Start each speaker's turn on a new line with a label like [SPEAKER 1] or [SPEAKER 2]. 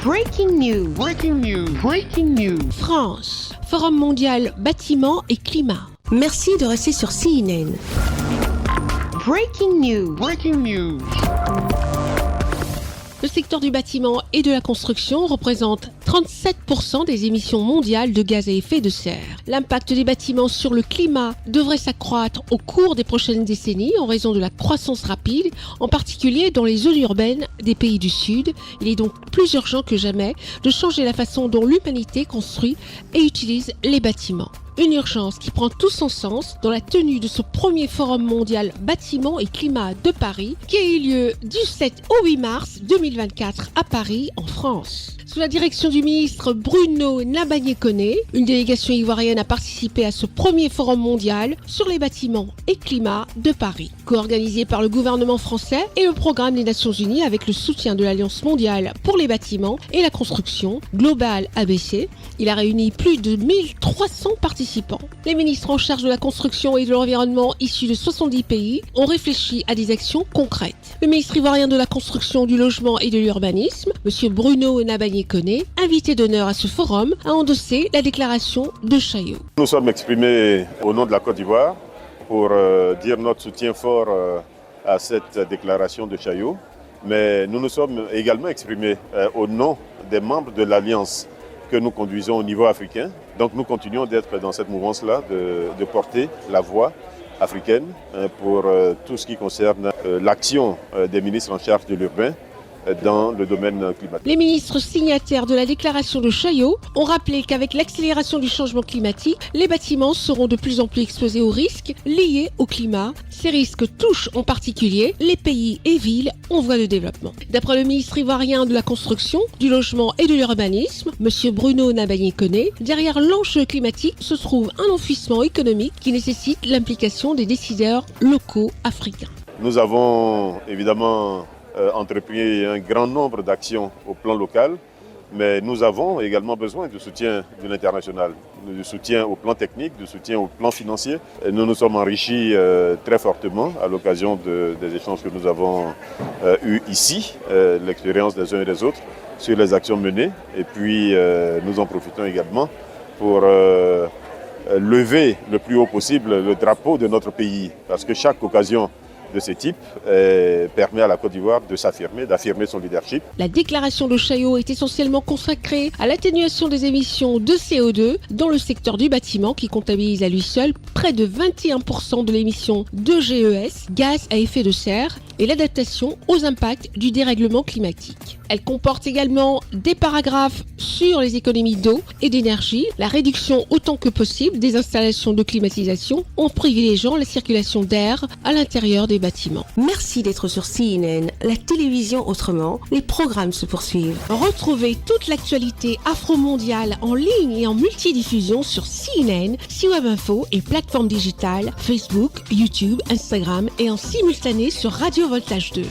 [SPEAKER 1] Breaking news.
[SPEAKER 2] Breaking news. Breaking news.
[SPEAKER 3] France, Forum mondial bâtiment et climat.
[SPEAKER 4] Merci de rester sur CNN.
[SPEAKER 1] Breaking news.
[SPEAKER 2] Breaking news.
[SPEAKER 3] Le secteur du bâtiment et de la construction représente 37% des émissions mondiales de gaz à effet de serre. L'impact des bâtiments sur le climat devrait s'accroître au cours des prochaines décennies en raison de la croissance rapide, en particulier dans les zones urbaines des pays du Sud. Il est donc plus urgent que jamais de changer la façon dont l'humanité construit et utilise les bâtiments. Une urgence qui prend tout son sens dans la tenue de ce premier forum mondial bâtiment et climat de Paris qui a eu lieu du 7 au 8 mars 2024 à Paris en France. Sous la direction du ministre Bruno Nabagné-Koné, une délégation ivoirienne a participé à ce premier forum mondial sur les bâtiments et climat de Paris, co-organisé par le gouvernement français et le programme des Nations Unies avec le soutien de l'Alliance mondiale pour les bâtiments et la construction, Global ABC. Il a réuni plus de 1300 participants. Les ministres en charge de la construction et de l'environnement issus de 70 pays ont réfléchi à des actions concrètes. Le ministre ivoirien de la construction, du logement et de l'urbanisme, M. Bruno Nabagné-Koné, invité d'honneur à ce forum, a endossé la déclaration de Chaillot.
[SPEAKER 5] Nous sommes exprimés au nom de la Côte d'Ivoire pour dire notre soutien fort à cette déclaration de Chaillot, mais nous nous sommes également exprimés au nom des membres de l'Alliance que nous conduisons au niveau africain. Donc nous continuons d'être dans cette mouvance-là, de porter la voix africaine pour tout ce qui concerne l'action des ministres en charge de l'urbain dans le domaine climatique.
[SPEAKER 3] Les ministres signataires de la déclaration de Chaillot ont rappelé qu'avec l'accélération du changement climatique, les bâtiments seront de plus en plus exposés aux risques liés au climat. Ces risques touchent en particulier les pays et villes en voie de développement. D'après le ministre ivoirien de la construction, du logement et de l'urbanisme, M. Bruno Nabagné-Koné, derrière l'enjeu climatique se trouve un enfouissement économique qui nécessite l'implication des décideurs locaux africains.
[SPEAKER 5] Nous avons évidemment entrepris un grand nombre d'actions au plan local, mais nous avons également besoin du soutien de l'international, du soutien au plan technique, du soutien au plan financier. Et nous nous sommes enrichis très fortement à l'occasion des échanges que nous avons eus ici, l'expérience des uns et des autres sur les actions menées. Et puis nous en profitons également pour lever le plus haut possible le drapeau de notre pays, parce que chaque occasion de ce type permet à la Côte d'Ivoire de s'affirmer, d'affirmer son leadership.
[SPEAKER 3] La déclaration de Chaillot est essentiellement consacrée à l'atténuation des émissions de CO2 dans le secteur du bâtiment qui comptabilise à lui seul près de 21% de l'émission de GES, gaz à effet de serre, et l'adaptation aux impacts du dérèglement climatique. Elle comporte également des paragraphes sur les économies d'eau et d'énergie, la réduction autant que possible des installations de climatisation en privilégiant la circulation d'air à l'intérieur des bâtiments.
[SPEAKER 4] Merci d'être sur CNN, la télévision autrement. Les programmes se poursuivent.
[SPEAKER 3] Retrouvez toute l'actualité afro-mondiale en ligne et en multidiffusion sur CNN, C-Web Info et plateformes digitales, Facebook, YouTube, Instagram et en simultané sur Radio Voltage 2.